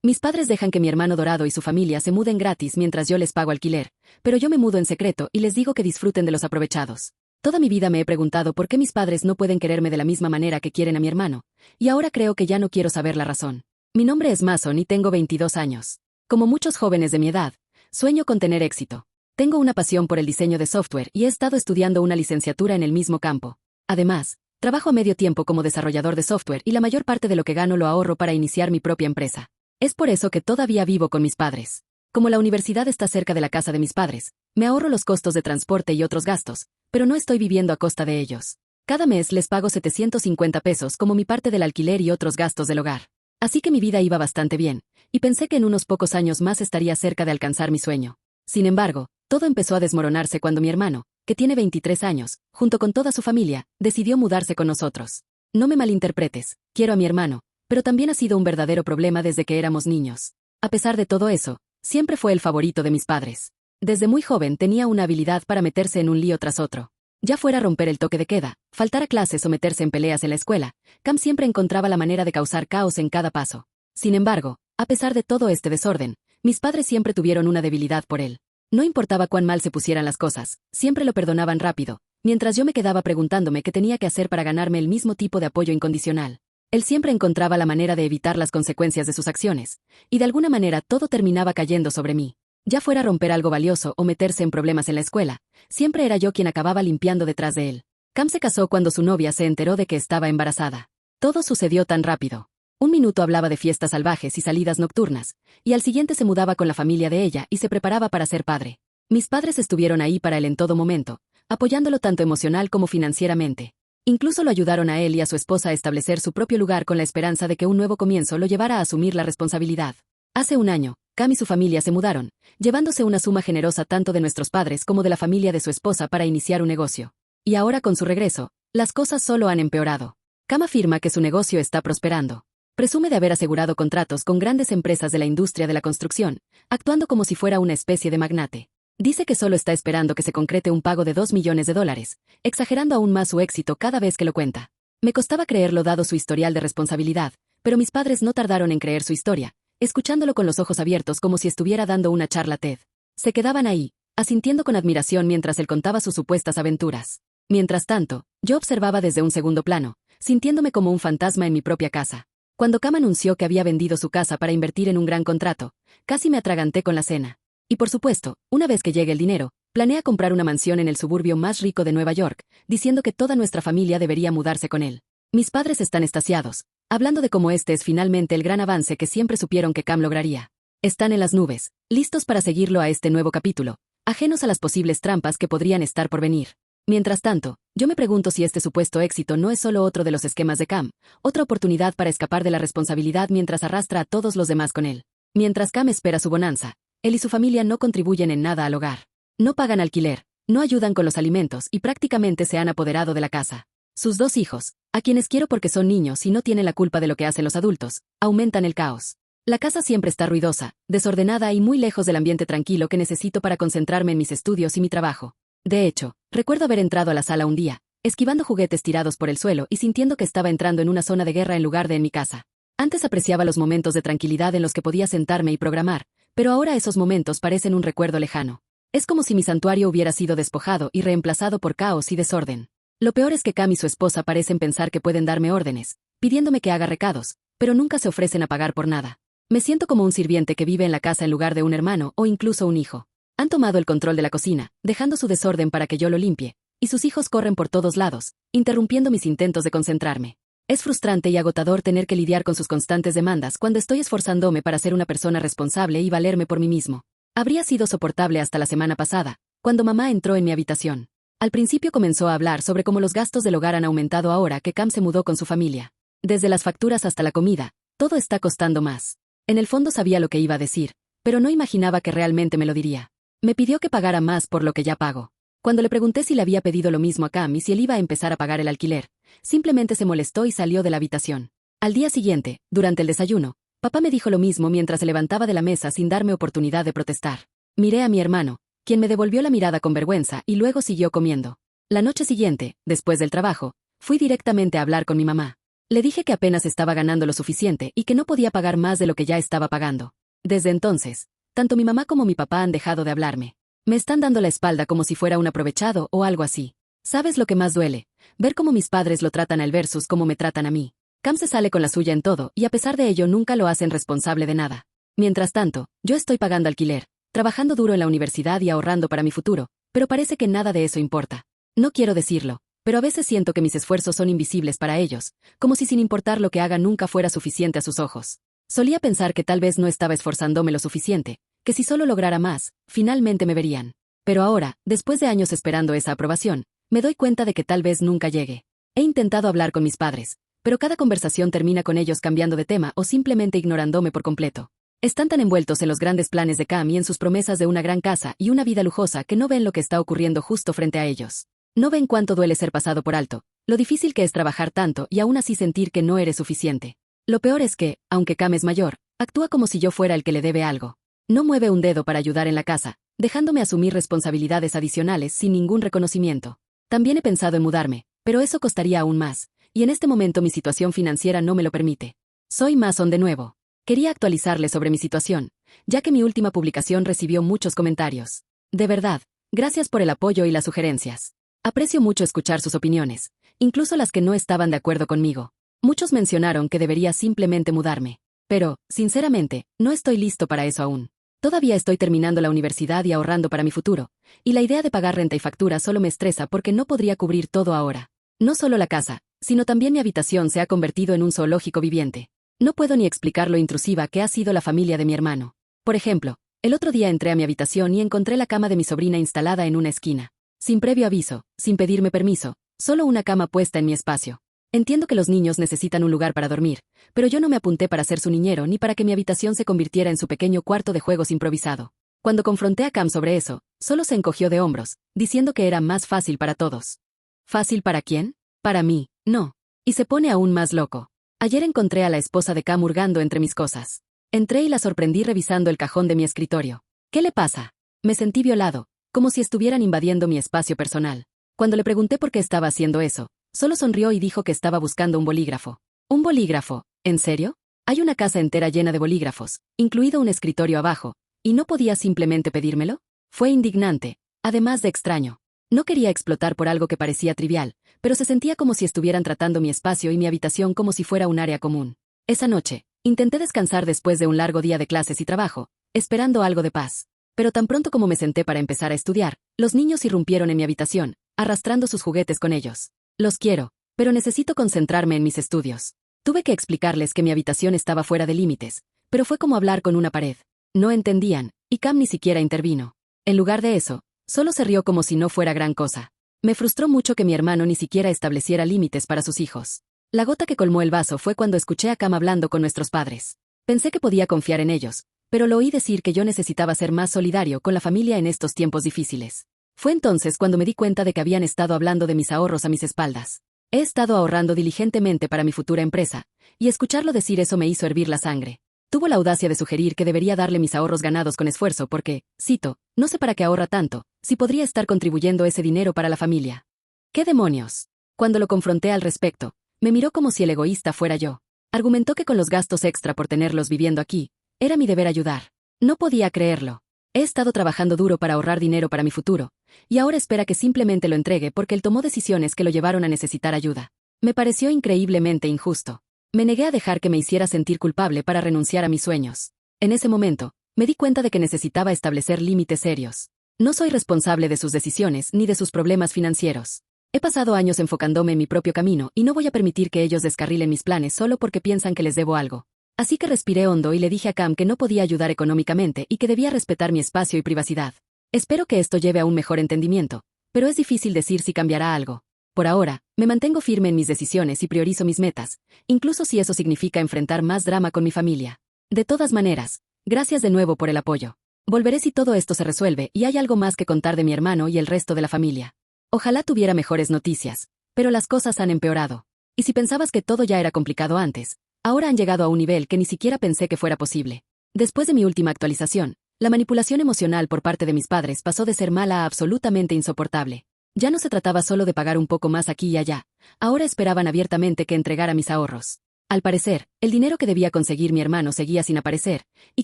Mis padres dejan que mi hermano Dorado y su familia se muden gratis mientras yo les pago alquiler, pero yo me mudo en secreto y les digo que disfruten de los aprovechados. Toda mi vida me he preguntado por qué mis padres no pueden quererme de la misma manera que quieren a mi hermano, y ahora creo que ya no quiero saber la razón. Mi nombre es Mason y tengo 22 años. Como muchos jóvenes de mi edad, sueño con tener éxito. Tengo una pasión por el diseño de software y he estado estudiando una licenciatura en el mismo campo. Además, trabajo a medio tiempo como desarrollador de software y la mayor parte de lo que gano lo ahorro para iniciar mi propia empresa. Es por eso que todavía vivo con mis padres. Como la universidad está cerca de la casa de mis padres, me ahorro los costos de transporte y otros gastos, pero no estoy viviendo a costa de ellos. Cada mes les pago 750 pesos como mi parte del alquiler y otros gastos del hogar. Así que mi vida iba bastante bien, y pensé que en unos pocos años más estaría cerca de alcanzar mi sueño. Sin embargo, todo empezó a desmoronarse cuando mi hermano, que tiene 23 años, junto con toda su familia, decidió mudarse con nosotros. No me malinterpretes, quiero a mi hermano, pero también ha sido un verdadero problema desde que éramos niños. A pesar de todo eso, siempre fue el favorito de mis padres. Desde muy joven tenía una habilidad para meterse en un lío tras otro. Ya fuera romper el toque de queda, faltar a clases o meterse en peleas en la escuela, Cam siempre encontraba la manera de causar caos en cada paso. Sin embargo, a pesar de todo este desorden, mis padres siempre tuvieron una debilidad por él. No importaba cuán mal se pusieran las cosas, siempre lo perdonaban rápido, mientras yo me quedaba preguntándome qué tenía que hacer para ganarme el mismo tipo de apoyo incondicional. Él siempre encontraba la manera de evitar las consecuencias de sus acciones, y de alguna manera todo terminaba cayendo sobre mí. Ya fuera romper algo valioso o meterse en problemas en la escuela, siempre era yo quien acababa limpiando detrás de él. Cam se casó cuando su novia se enteró de que estaba embarazada. Todo sucedió tan rápido. Un minuto hablaba de fiestas salvajes y salidas nocturnas, y al siguiente se mudaba con la familia de ella y se preparaba para ser padre. Mis padres estuvieron ahí para él en todo momento, apoyándolo tanto emocional como financieramente. Incluso lo ayudaron a él y a su esposa a establecer su propio lugar con la esperanza de que un nuevo comienzo lo llevara a asumir la responsabilidad. Hace un año, Cam y su familia se mudaron, llevándose una suma generosa tanto de nuestros padres como de la familia de su esposa para iniciar un negocio. Y ahora con su regreso, las cosas solo han empeorado. Cam afirma que su negocio está prosperando. Presume de haber asegurado contratos con grandes empresas de la industria de la construcción, actuando como si fuera una especie de magnate. Dice que solo está esperando que se concrete un pago de $2 millones, exagerando aún más su éxito cada vez que lo cuenta. Me costaba creerlo dado su historial de responsabilidad, pero mis padres no tardaron en creer su historia, escuchándolo con los ojos abiertos como si estuviera dando una charla TED. Se quedaban ahí, asintiendo con admiración mientras él contaba sus supuestas aventuras. Mientras tanto, yo observaba desde un segundo plano, sintiéndome como un fantasma en mi propia casa. Cuando Cam anunció que había vendido su casa para invertir en un gran contrato, casi me atraganté con la cena. Y por supuesto, una vez que llegue el dinero, planea comprar una mansión en el suburbio más rico de Nueva York, diciendo que toda nuestra familia debería mudarse con él. Mis padres están extasiados, hablando de cómo este es finalmente el gran avance que siempre supieron que Cam lograría. Están en las nubes, listos para seguirlo a este nuevo capítulo, ajenos a las posibles trampas que podrían estar por venir. Mientras tanto, yo me pregunto si este supuesto éxito no es solo otro de los esquemas de Cam, otra oportunidad para escapar de la responsabilidad mientras arrastra a todos los demás con él. Mientras Cam espera su bonanza, él y su familia no contribuyen en nada al hogar. No pagan alquiler, no ayudan con los alimentos y prácticamente se han apoderado de la casa. Sus 2 hijos, a quienes quiero porque son niños y no tienen la culpa de lo que hacen los adultos, aumentan el caos. La casa siempre está ruidosa, desordenada y muy lejos del ambiente tranquilo que necesito para concentrarme en mis estudios y mi trabajo. De hecho, recuerdo haber entrado a la sala un día, esquivando juguetes tirados por el suelo y sintiendo que estaba entrando en una zona de guerra en lugar de en mi casa. Antes apreciaba los momentos de tranquilidad en los que podía sentarme y programar, pero ahora esos momentos parecen un recuerdo lejano. Es como si mi santuario hubiera sido despojado y reemplazado por caos y desorden. Lo peor es que Cam y su esposa parecen pensar que pueden darme órdenes, pidiéndome que haga recados, pero nunca se ofrecen a pagar por nada. Me siento como un sirviente que vive en la casa en lugar de un hermano o incluso un hijo. Han tomado el control de la cocina, dejando su desorden para que yo lo limpie, y sus hijos corren por todos lados, interrumpiendo mis intentos de concentrarme. Es frustrante y agotador tener que lidiar con sus constantes demandas cuando estoy esforzándome para ser una persona responsable y valerme por mí mismo. Habría sido soportable hasta la semana pasada, cuando mamá entró en mi habitación. Al principio comenzó a hablar sobre cómo los gastos del hogar han aumentado ahora que Cam se mudó con su familia. Desde las facturas hasta la comida, todo está costando más. En el fondo sabía lo que iba a decir, pero no imaginaba que realmente me lo diría. Me pidió que pagara más por lo que ya pago. Cuando le pregunté si le había pedido lo mismo a Cam y si él iba a empezar a pagar el alquiler, simplemente se molestó y salió de la habitación. Al día siguiente, durante el desayuno, papá me dijo lo mismo mientras se levantaba de la mesa sin darme oportunidad de protestar. Miré a mi hermano, quien me devolvió la mirada con vergüenza y luego siguió comiendo. La noche siguiente, después del trabajo, fui directamente a hablar con mi mamá. Le dije que apenas estaba ganando lo suficiente y que no podía pagar más de lo que ya estaba pagando. Desde entonces, tanto mi mamá como mi papá han dejado de hablarme. Me están dando la espalda como si fuera un aprovechado o algo así. ¿Sabes lo que más duele? Ver cómo mis padres lo tratan a él versus cómo me tratan a mí. Cam se sale con la suya en todo y a pesar de ello nunca lo hacen responsable de nada. Mientras tanto, yo estoy pagando alquiler, trabajando duro en la universidad y ahorrando para mi futuro, pero parece que nada de eso importa. No quiero decirlo, pero a veces siento que mis esfuerzos son invisibles para ellos, como si sin importar lo que haga nunca fuera suficiente a sus ojos. Solía pensar que tal vez no estaba esforzándome lo suficiente, que si solo lograra más, finalmente me verían. Pero ahora, después de años esperando esa aprobación, me doy cuenta de que tal vez nunca llegue. He intentado hablar con mis padres, pero cada conversación termina con ellos cambiando de tema o simplemente ignorándome por completo. Están tan envueltos en los grandes planes de Cam y en sus promesas de una gran casa y una vida lujosa que no ven lo que está ocurriendo justo frente a ellos. No ven cuánto duele ser pasado por alto, lo difícil que es trabajar tanto y aún así sentir que no eres suficiente. Lo peor es que, aunque Cam es mayor, actúa como si yo fuera el que le debe algo. No mueve un dedo para ayudar en la casa, dejándome asumir responsabilidades adicionales sin ningún reconocimiento. También he pensado en mudarme, pero eso costaría aún más, y en este momento mi situación financiera no me lo permite. Soy Mason de nuevo. Quería actualizarles sobre mi situación, ya que mi última publicación recibió muchos comentarios. De verdad, gracias por el apoyo y las sugerencias. Aprecio mucho escuchar sus opiniones, incluso las que no estaban de acuerdo conmigo. Muchos mencionaron que debería simplemente mudarme. Pero, sinceramente, no estoy listo para eso aún. Todavía estoy terminando la universidad y ahorrando para mi futuro, y la idea de pagar renta y factura solo me estresa porque no podría cubrir todo ahora. No solo la casa, sino también mi habitación se ha convertido en un zoológico viviente. No puedo ni explicar lo intrusiva que ha sido la familia de mi hermano. Por ejemplo, el otro día entré a mi habitación y encontré la cama de mi sobrina instalada en una esquina. Sin previo aviso, sin pedirme permiso, solo una cama puesta en mi espacio. Entiendo que los niños necesitan un lugar para dormir, pero yo no me apunté para ser su niñero ni para que mi habitación se convirtiera en su pequeño cuarto de juegos improvisado. Cuando confronté a Cam sobre eso, solo se encogió de hombros, diciendo que era más fácil para todos. ¿Fácil para quién? Para mí, no. Y se pone aún más loco. Ayer encontré a la esposa de Cam hurgando entre mis cosas. Entré y la sorprendí revisando el cajón de mi escritorio. ¿Qué le pasa? Me sentí violado, como si estuvieran invadiendo mi espacio personal. Cuando le pregunté por qué estaba haciendo eso, solo sonrió y dijo que estaba buscando un bolígrafo. ¿Un bolígrafo? ¿En serio? Hay una casa entera llena de bolígrafos, incluido un escritorio abajo, ¿y no podía simplemente pedírmelo? Fue indignante, además de extraño. No quería explotar por algo que parecía trivial, pero se sentía como si estuvieran tratando mi espacio y mi habitación como si fuera un área común. Esa noche, intenté descansar después de un largo día de clases y trabajo, esperando algo de paz. Pero tan pronto como me senté para empezar a estudiar, los niños irrumpieron en mi habitación, arrastrando sus juguetes con ellos. Los quiero, pero necesito concentrarme en mis estudios. Tuve que explicarles que mi habitación estaba fuera de límites, pero fue como hablar con una pared. No entendían, y Cam ni siquiera intervino. En lugar de eso, solo se rió como si no fuera gran cosa. Me frustró mucho que mi hermano ni siquiera estableciera límites para sus hijos. La gota que colmó el vaso fue cuando escuché a Cam hablando con nuestros padres. Pensé que podía confiar en ellos, pero lo oí decir que yo necesitaba ser más solidario con la familia en estos tiempos difíciles. Fue entonces cuando me di cuenta de que habían estado hablando de mis ahorros a mis espaldas. He estado ahorrando diligentemente para mi futura empresa, y escucharlo decir eso me hizo hervir la sangre. Tuvo la audacia de sugerir que debería darle mis ahorros ganados con esfuerzo porque, cito, no sé para qué ahorra tanto, si podría estar contribuyendo ese dinero para la familia. ¿Qué demonios? Cuando lo confronté al respecto, me miró como si el egoísta fuera yo. Argumentó que con los gastos extra por tenerlos viviendo aquí, era mi deber ayudar. No podía creerlo. He estado trabajando duro para ahorrar dinero para mi futuro, y ahora espera que simplemente lo entregue porque él tomó decisiones que lo llevaron a necesitar ayuda. Me pareció increíblemente injusto. Me negué a dejar que me hiciera sentir culpable para renunciar a mis sueños. En ese momento, me di cuenta de que necesitaba establecer límites serios. No soy responsable de sus decisiones ni de sus problemas financieros. He pasado años enfocándome en mi propio camino y no voy a permitir que ellos descarrilen mis planes solo porque piensan que les debo algo. Así que respiré hondo y le dije a Cam que no podía ayudar económicamente y que debía respetar mi espacio y privacidad. Espero que esto lleve a un mejor entendimiento, pero es difícil decir si cambiará algo. Por ahora, me mantengo firme en mis decisiones y priorizo mis metas, incluso si eso significa enfrentar más drama con mi familia. De todas maneras, gracias de nuevo por el apoyo. Volveré si todo esto se resuelve y hay algo más que contar de mi hermano y el resto de la familia. Ojalá tuviera mejores noticias, pero las cosas han empeorado. Y si pensabas que todo ya era complicado antes, ahora han llegado a un nivel que ni siquiera pensé que fuera posible. Después de mi última actualización, la manipulación emocional por parte de mis padres pasó de ser mala a absolutamente insoportable. Ya no se trataba solo de pagar un poco más aquí y allá, ahora esperaban abiertamente que entregara mis ahorros. Al parecer, el dinero que debía conseguir mi hermano seguía sin aparecer, y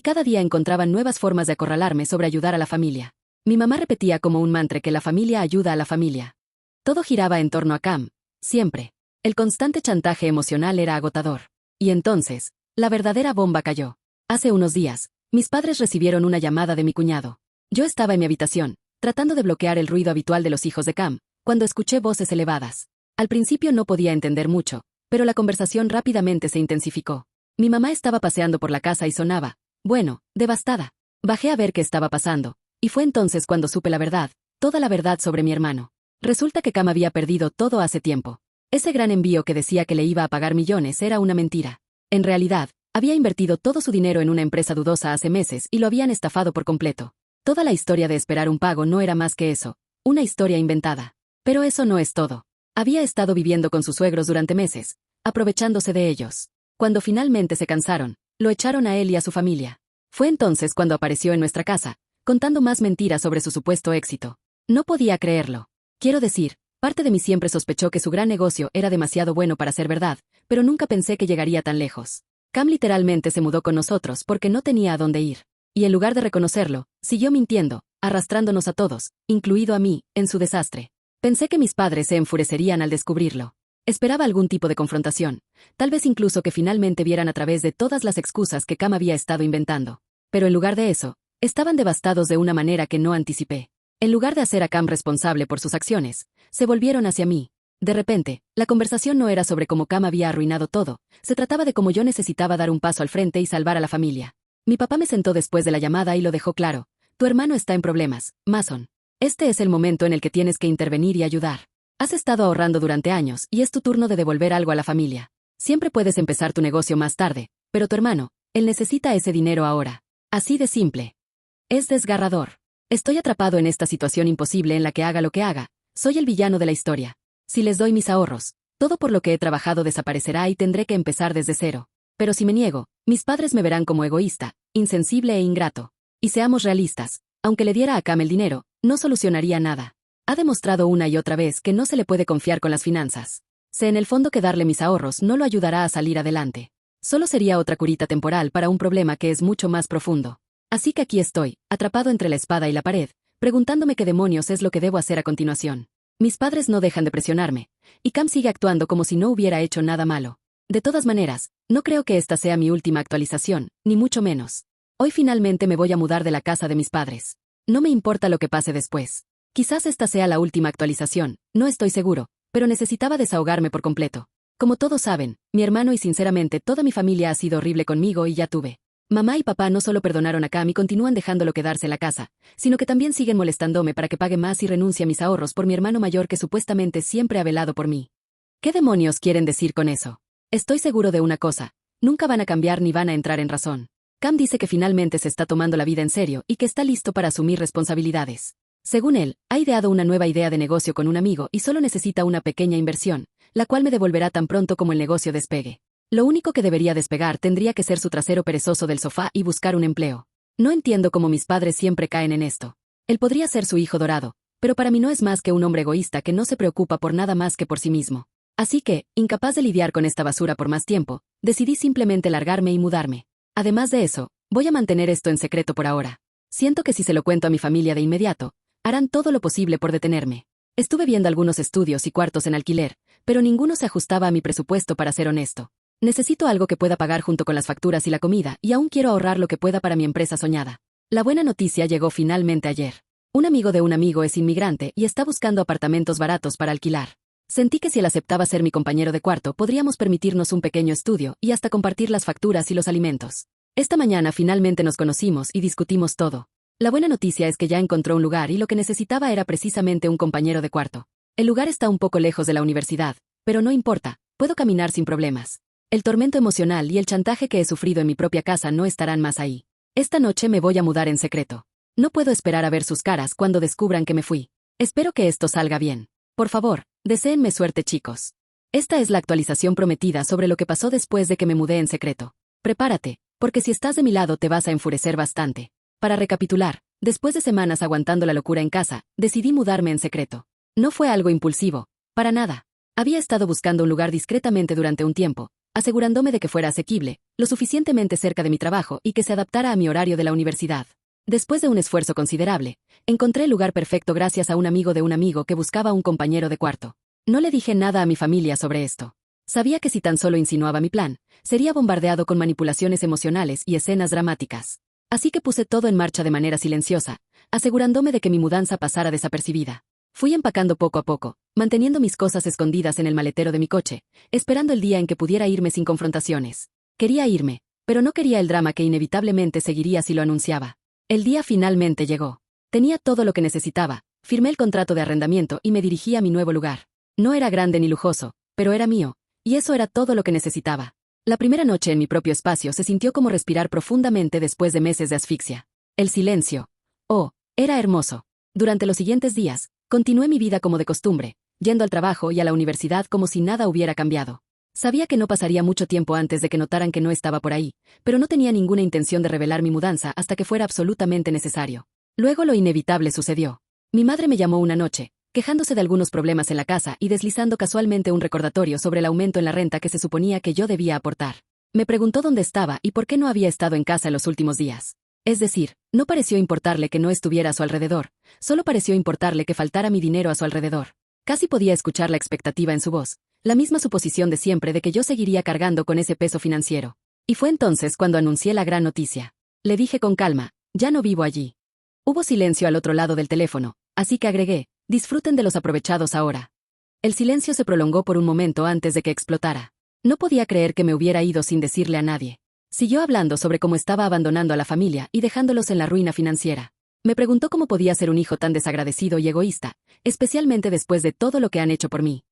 cada día encontraban nuevas formas de acorralarme sobre ayudar a la familia. Mi mamá repetía como un mantra que la familia ayuda a la familia. Todo giraba en torno a Cam, siempre. El constante chantaje emocional era agotador. Y entonces, la verdadera bomba cayó. Hace unos días, mis padres recibieron una llamada de mi cuñado. Yo estaba en mi habitación, tratando de bloquear el ruido habitual de los hijos de Cam, cuando escuché voces elevadas. Al principio no podía entender mucho, pero la conversación rápidamente se intensificó. Mi mamá estaba paseando por la casa y sonaba, bueno, devastada. Bajé a ver qué estaba pasando, y fue entonces cuando supe la verdad, toda la verdad sobre mi hermano. Resulta que Cam había perdido todo hace tiempo. Ese gran envío que decía que le iba a pagar millones era una mentira. En realidad, había invertido todo su dinero en una empresa dudosa hace meses y lo habían estafado por completo. Toda la historia de esperar un pago no era más que eso, una historia inventada. Pero eso no es todo. Había estado viviendo con sus suegros durante meses, aprovechándose de ellos. Cuando finalmente se cansaron, lo echaron a él y a su familia. Fue entonces cuando apareció en nuestra casa, contando más mentiras sobre su supuesto éxito. No podía creerlo. Quiero decir, parte de mí siempre sospechó que su gran negocio era demasiado bueno para ser verdad, pero nunca pensé que llegaría tan lejos. Cam literalmente se mudó con nosotros porque no tenía a dónde ir. Y en lugar de reconocerlo, siguió mintiendo, arrastrándonos a todos, incluido a mí, en su desastre. Pensé que mis padres se enfurecerían al descubrirlo. Esperaba algún tipo de confrontación, tal vez incluso que finalmente vieran a través de todas las excusas que Cam había estado inventando. Pero en lugar de eso, estaban devastados de una manera que no anticipé. En lugar de hacer a Cam responsable por sus acciones, se volvieron hacia mí. De repente, la conversación no era sobre cómo Cam había arruinado todo, se trataba de cómo yo necesitaba dar un paso al frente y salvar a la familia. Mi papá me sentó después de la llamada y lo dejó claro. Tu hermano está en problemas, Mason. Este es el momento en el que tienes que intervenir y ayudar. Has estado ahorrando durante años y es tu turno de devolver algo a la familia. Siempre puedes empezar tu negocio más tarde, pero tu hermano, él necesita ese dinero ahora. Así de simple. Es desgarrador. Estoy atrapado en esta situación imposible en la que haga lo que haga. Soy el villano de la historia. Si les doy mis ahorros, todo por lo que he trabajado desaparecerá y tendré que empezar desde cero. Pero si me niego, mis padres me verán como egoísta, insensible e ingrato. Y seamos realistas, aunque le diera a Cam el dinero, no solucionaría nada. Ha demostrado una y otra vez que no se le puede confiar con las finanzas. Sé en el fondo que darle mis ahorros no lo ayudará a salir adelante. Solo sería otra curita temporal para un problema que es mucho más profundo. Así que aquí estoy, atrapado entre la espada y la pared, preguntándome qué demonios es lo que debo hacer a continuación. Mis padres no dejan de presionarme, y Cam sigue actuando como si no hubiera hecho nada malo. De todas maneras, no creo que esta sea mi última actualización, ni mucho menos. Hoy finalmente me voy a mudar de la casa de mis padres. No me importa lo que pase después. Quizás esta sea la última actualización, no estoy seguro, pero necesitaba desahogarme por completo. Como todos saben, mi hermano y sinceramente toda mi familia ha sido horrible conmigo y ya tuve. Mamá y papá no solo perdonaron a Cam y continúan dejándolo quedarse en la casa, sino que también siguen molestándome para que pague más y renuncie a mis ahorros por mi hermano mayor que supuestamente siempre ha velado por mí. ¿Qué demonios quieren decir con eso? Estoy seguro de una cosa, nunca van a cambiar ni van a entrar en razón. Cam dice que finalmente se está tomando la vida en serio y que está listo para asumir responsabilidades. Según él, ha ideado una nueva idea de negocio con un amigo y solo necesita una pequeña inversión, la cual me devolverá tan pronto como el negocio despegue. Lo único que debería despegar tendría que ser su trasero perezoso del sofá y buscar un empleo. No entiendo cómo mis padres siempre caen en esto. Él podría ser su hijo dorado, pero para mí no es más que un hombre egoísta que no se preocupa por nada más que por sí mismo. Así que, incapaz de lidiar con esta basura por más tiempo, decidí simplemente largarme y mudarme. Además de eso, voy a mantener esto en secreto por ahora. Siento que si se lo cuento a mi familia de inmediato, harán todo lo posible por detenerme. Estuve viendo algunos estudios y cuartos en alquiler, pero ninguno se ajustaba a mi presupuesto para ser honesto. Necesito algo que pueda pagar junto con las facturas y la comida, y aún quiero ahorrar lo que pueda para mi empresa soñada. La buena noticia llegó finalmente ayer. Un amigo de un amigo es inmigrante y está buscando apartamentos baratos para alquilar. Sentí que si él aceptaba ser mi compañero de cuarto, podríamos permitirnos un pequeño estudio y hasta compartir las facturas y los alimentos. Esta mañana finalmente nos conocimos y discutimos todo. La buena noticia es que ya encontró un lugar y lo que necesitaba era precisamente un compañero de cuarto. El lugar está un poco lejos de la universidad, pero no importa, puedo caminar sin problemas. El tormento emocional y el chantaje que he sufrido en mi propia casa no estarán más ahí. Esta noche me voy a mudar en secreto. No puedo esperar a ver sus caras cuando descubran que me fui. Espero que esto salga bien. Por favor, deséenme suerte, chicos. Esta es la actualización prometida sobre lo que pasó después de que me mudé en secreto. Prepárate, porque si estás de mi lado te vas a enfurecer bastante. Para recapitular, después de semanas aguantando la locura en casa, decidí mudarme en secreto. No fue algo impulsivo, para nada. Había estado buscando un lugar discretamente durante un tiempo, asegurándome de que fuera asequible, lo suficientemente cerca de mi trabajo y que se adaptara a mi horario de la universidad. Después de un esfuerzo considerable, encontré el lugar perfecto gracias a un amigo de un amigo que buscaba un compañero de cuarto. No le dije nada a mi familia sobre esto. Sabía que si tan solo insinuaba mi plan, sería bombardeado con manipulaciones emocionales y escenas dramáticas. Así que puse todo en marcha de manera silenciosa, asegurándome de que mi mudanza pasara desapercibida. Fui empacando poco a poco, manteniendo mis cosas escondidas en el maletero de mi coche, esperando el día en que pudiera irme sin confrontaciones. Quería irme, pero no quería el drama que inevitablemente seguiría si lo anunciaba. El día finalmente llegó. Tenía todo lo que necesitaba, firmé el contrato de arrendamiento y me dirigí a mi nuevo lugar. No era grande ni lujoso, pero era mío, y eso era todo lo que necesitaba. La primera noche en mi propio espacio se sintió como respirar profundamente después de meses de asfixia. El silencio. Oh, era hermoso. Durante los siguientes días, continué mi vida como de costumbre, yendo al trabajo y a la universidad como si nada hubiera cambiado. Sabía que no pasaría mucho tiempo antes de que notaran que no estaba por ahí, pero no tenía ninguna intención de revelar mi mudanza hasta que fuera absolutamente necesario. Luego lo inevitable sucedió. Mi madre me llamó una noche, quejándose de algunos problemas en la casa y deslizando casualmente un recordatorio sobre el aumento en la renta que se suponía que yo debía aportar. Me preguntó dónde estaba y por qué no había estado en casa en los últimos días. Es decir, no pareció importarle que no estuviera a su alrededor, solo pareció importarle que faltara mi dinero a su alrededor. Casi podía escuchar la expectativa en su voz, la misma suposición de siempre de que yo seguiría cargando con ese peso financiero. Y fue entonces cuando anuncié la gran noticia. Le dije con calma, ya no vivo allí. Hubo silencio al otro lado del teléfono, así que agregué, disfruten de los aprovechados ahora. El silencio se prolongó por un momento antes de que explotara. No podía creer que me hubiera ido sin decirle a nadie. Siguió hablando sobre cómo estaba abandonando a la familia y dejándolos en la ruina financiera. Me preguntó cómo podía ser un hijo tan desagradecido y egoísta, especialmente después de todo lo que han hecho por mí.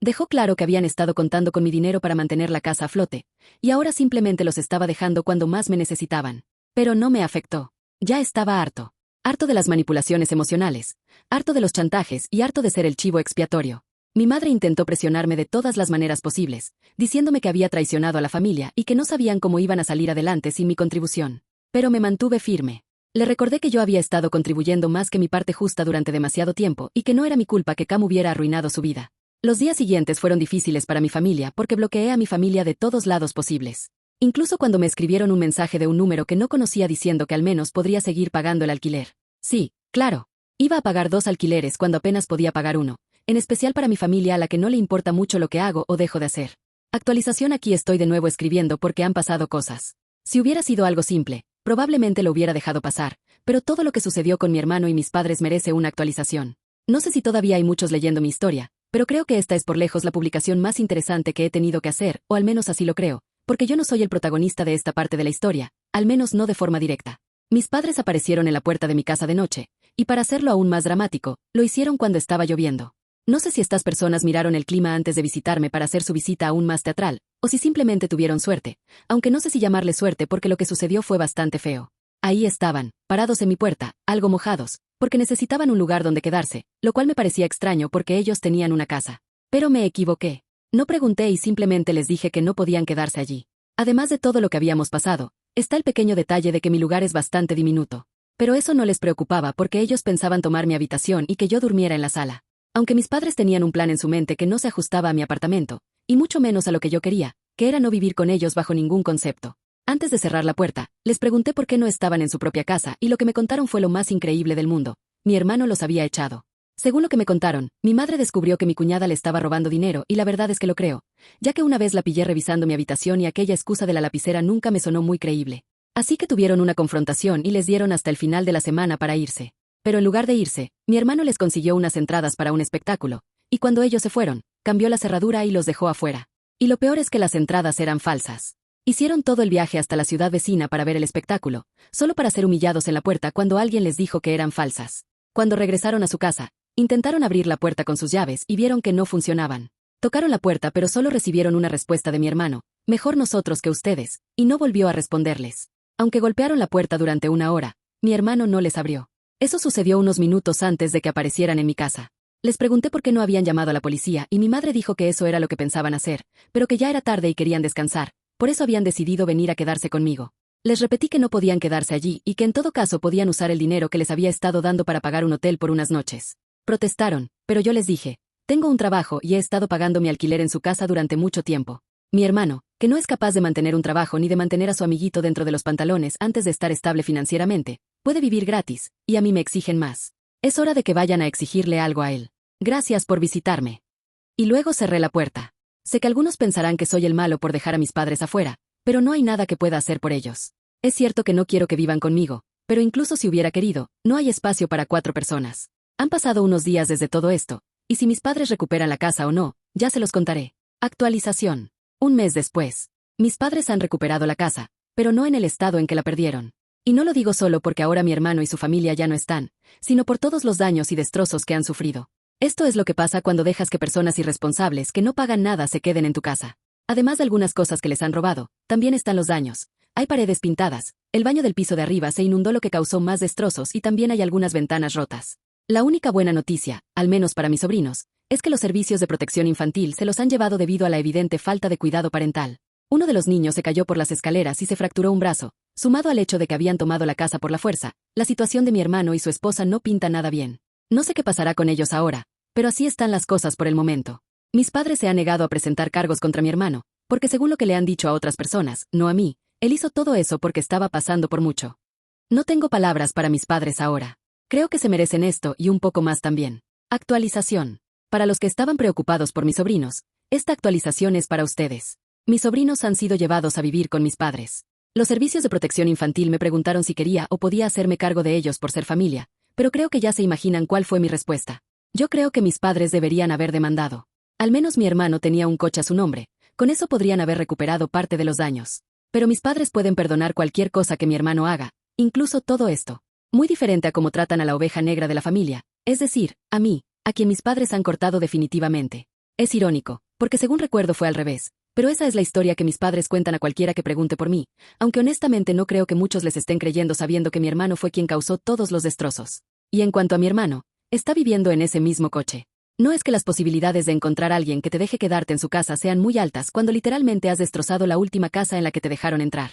Dejó claro que habían estado contando con mi dinero para mantener la casa a flote, y ahora simplemente los estaba dejando cuando más me necesitaban. Pero no me afectó. Ya estaba harto. Harto de las manipulaciones emocionales, harto de los chantajes y harto de ser el chivo expiatorio. Mi madre intentó presionarme de todas las maneras posibles, diciéndome que había traicionado a la familia y que no sabían cómo iban a salir adelante sin mi contribución. Pero me mantuve firme. Le recordé que yo había estado contribuyendo más que mi parte justa durante demasiado tiempo y que no era mi culpa que Cam hubiera arruinado su vida. Los días siguientes fueron difíciles para mi familia porque bloqueé a mi familia de todos lados posibles. Incluso cuando me escribieron un mensaje de un número que no conocía diciendo que al menos podría seguir pagando el alquiler. Sí, claro. Iba a pagar 2 alquileres cuando apenas podía pagar uno, en especial para mi familia a la que no le importa mucho lo que hago o dejo de hacer. Actualización: aquí estoy de nuevo escribiendo porque han pasado cosas. Si hubiera sido algo simple, probablemente lo hubiera dejado pasar, pero todo lo que sucedió con mi hermano y mis padres merece una actualización. No sé si todavía hay muchos leyendo mi historia, pero creo que esta es por lejos la publicación más interesante que he tenido que hacer, o al menos así lo creo, porque yo no soy el protagonista de esta parte de la historia, al menos no de forma directa. Mis padres aparecieron en la puerta de mi casa de noche, y para hacerlo aún más dramático, lo hicieron cuando estaba lloviendo. No sé si estas personas miraron el clima antes de visitarme para hacer su visita aún más teatral, o si simplemente tuvieron suerte, aunque no sé si llamarle suerte porque lo que sucedió fue bastante feo. Ahí estaban, parados en mi puerta, algo mojados, porque necesitaban un lugar donde quedarse, lo cual me parecía extraño porque ellos tenían una casa. Pero me equivoqué. No pregunté y simplemente les dije que no podían quedarse allí. Además de todo lo que habíamos pasado, está el pequeño detalle de que mi lugar es bastante diminuto. Pero eso no les preocupaba porque ellos pensaban tomar mi habitación y que yo durmiera en la sala. Aunque mis padres tenían un plan en su mente que no se ajustaba a mi apartamento, y mucho menos a lo que yo quería, que era no vivir con ellos bajo ningún concepto. Antes de cerrar la puerta, les pregunté por qué no estaban en su propia casa y lo que me contaron fue lo más increíble del mundo. Mi hermano los había echado. Según lo que me contaron, mi madre descubrió que mi cuñada le estaba robando dinero y la verdad es que lo creo, ya que una vez la pillé revisando mi habitación y aquella excusa de la lapicera nunca me sonó muy creíble. Así que tuvieron una confrontación y les dieron hasta el final de la semana para irse. Pero en lugar de irse, mi hermano les consiguió unas entradas para un espectáculo, y cuando ellos se fueron, cambió la cerradura y los dejó afuera. Y lo peor es que las entradas eran falsas. Hicieron todo el viaje hasta la ciudad vecina para ver el espectáculo, solo para ser humillados en la puerta cuando alguien les dijo que eran falsas. Cuando regresaron a su casa, intentaron abrir la puerta con sus llaves y vieron que no funcionaban. Tocaron la puerta pero solo recibieron una respuesta de mi hermano, mejor nosotros que ustedes, y no volvió a responderles. Aunque golpearon la puerta durante una hora, mi hermano no les abrió. Eso sucedió unos minutos antes de que aparecieran en mi casa. Les pregunté por qué no habían llamado a la policía y mi madre dijo que eso era lo que pensaban hacer, pero que ya era tarde y querían descansar, por eso habían decidido venir a quedarse conmigo. Les repetí que no podían quedarse allí y que en todo caso podían usar el dinero que les había estado dando para pagar un hotel por unas noches. Protestaron, pero yo les dije, tengo un trabajo y he estado pagando mi alquiler en su casa durante mucho tiempo. Mi hermano, que no es capaz de mantener un trabajo ni de mantener a su amiguito dentro de los pantalones antes de estar estable financieramente, puede vivir gratis, y a mí me exigen más. Es hora de que vayan a exigirle algo a él. Gracias por visitarme. Y luego cerré la puerta. Sé que algunos pensarán que soy el malo por dejar a mis padres afuera, pero no hay nada que pueda hacer por ellos. Es cierto que no quiero que vivan conmigo, pero incluso si hubiera querido, no hay espacio para 4 personas. Han pasado unos días desde todo esto, y si mis padres recuperan la casa o no, ya se los contaré. Actualización. Un mes después. Mis padres han recuperado la casa, pero no en el estado en que la perdieron. Y no lo digo solo porque ahora mi hermano y su familia ya no están, sino por todos los daños y destrozos que han sufrido. Esto es lo que pasa cuando dejas que personas irresponsables que no pagan nada se queden en tu casa. Además de algunas cosas que les han robado, también están los daños. Hay paredes pintadas, el baño del piso de arriba se inundó, lo que causó más destrozos, y también hay algunas ventanas rotas. La única buena noticia, al menos para mis sobrinos, es que los servicios de protección infantil se los han llevado debido a la evidente falta de cuidado parental. Uno de los niños se cayó por las escaleras y se fracturó un brazo. Sumado al hecho de que habían tomado la casa por la fuerza, la situación de mi hermano y su esposa no pinta nada bien. No sé qué pasará con ellos ahora, pero así están las cosas por el momento. Mis padres se han negado a presentar cargos contra mi hermano, porque según lo que le han dicho a otras personas, no a mí, él hizo todo eso porque estaba pasando por mucho. No tengo palabras para mis padres ahora. Creo que se merecen esto y un poco más también. Actualización. Para los que estaban preocupados por mis sobrinos, esta actualización es para ustedes. Mis sobrinos han sido llevados a vivir con mis padres. Los servicios de protección infantil me preguntaron si quería o podía hacerme cargo de ellos por ser familia, pero creo que ya se imaginan cuál fue mi respuesta. Yo creo que mis padres deberían haber demandado. Al menos mi hermano tenía un coche a su nombre, con eso podrían haber recuperado parte de los daños. Pero mis padres pueden perdonar cualquier cosa que mi hermano haga, incluso todo esto. Muy diferente a cómo tratan a la oveja negra de la familia, es decir, a mí, a quien mis padres han cortado definitivamente. Es irónico, porque según recuerdo fue al revés, pero esa es la historia que mis padres cuentan a cualquiera que pregunte por mí, aunque honestamente no creo que muchos les estén creyendo sabiendo que mi hermano fue quien causó todos los destrozos. Y en cuanto a mi hermano, está viviendo en ese mismo coche. No es que las posibilidades de encontrar a alguien que te deje quedarte en su casa sean muy altas cuando literalmente has destrozado la última casa en la que te dejaron entrar.